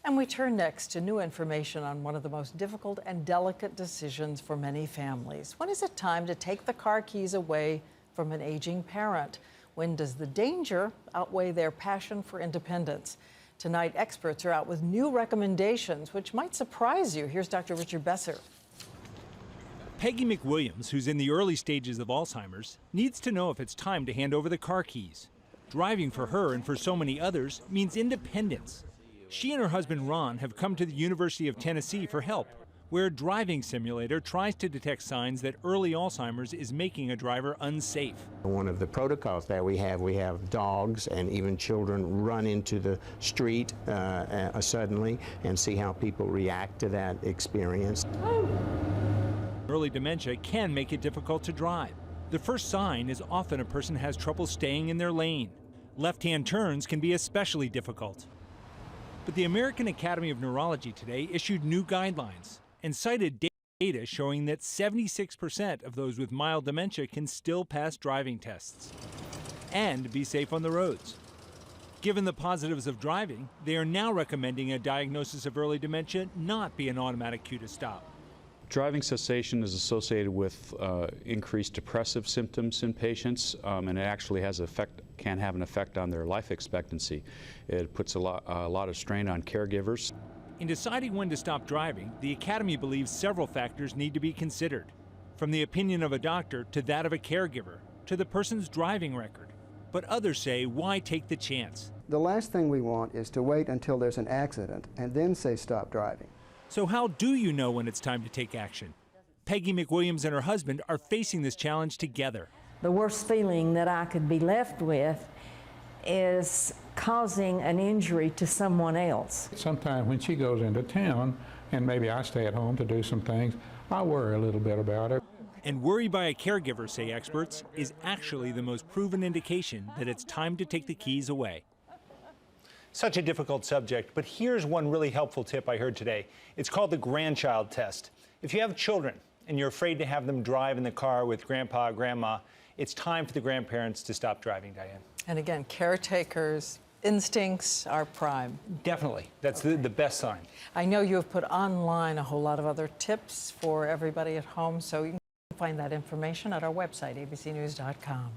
And we turn next to new information on one of the most difficult and delicate decisions for many families. When is it time to take the car keys away from an aging parent? When does the danger outweigh their passion for independence? Tonight, experts are out with new recommendations which might surprise you. Here's Dr. Richard Besser. Peggy McWilliams, who's in the early stages of Alzheimer's, needs to know if it's time to hand over the car keys. Driving for her and for so many others means independence. She and her husband Ron have come to the University of Tennessee for help, where a driving simulator tries to detect signs that early Alzheimer's is making a driver unsafe. One of the protocols that we have dogs and even children run into the street suddenly and see how people react to that experience. Early dementia can make it difficult to drive. The first sign is often a person has trouble staying in their lane. Left-hand turns can be especially difficult. But the American Academy of Neurology today issued new guidelines and cited data showing that 76% of those with mild dementia can still pass driving tests and be safe on the roads. Given the positives of driving, they are now recommending a diagnosis of early dementia not be an automatic cue to stop. Driving cessation is associated with increased depressive symptoms in patients, and it actually can have an effect on their life expectancy. It puts a lot of strain on caregivers. In deciding when to stop driving, the Academy believes several factors need to be considered, from the opinion of a doctor to that of a caregiver to the person's driving record. But others say, why take the chance? The last thing we want is to wait until there's an accident and then say stop driving. So how do you know when it's time to take action? Peggy McWilliams and her husband are facing this challenge together. The worst feeling that I could be left with is causing an injury to someone else. Sometimes when she goes into town, and maybe I stay at home to do some things, I worry a little bit about it. And worry by a caregiver, say experts, is actually the most proven indication that it's time to take the keys away. Such a difficult subject, but here's one really helpful tip I heard today. It's called the grandchild test. If you have children and you're afraid to have them drive in the car with grandpa or grandma, it's time for the grandparents to stop driving, Diane. And again, caretakers' instincts are prime. Definitely. That's the best sign. I know you have put online a whole lot of other tips for everybody at home, so you can find that information at our website, abcnews.com.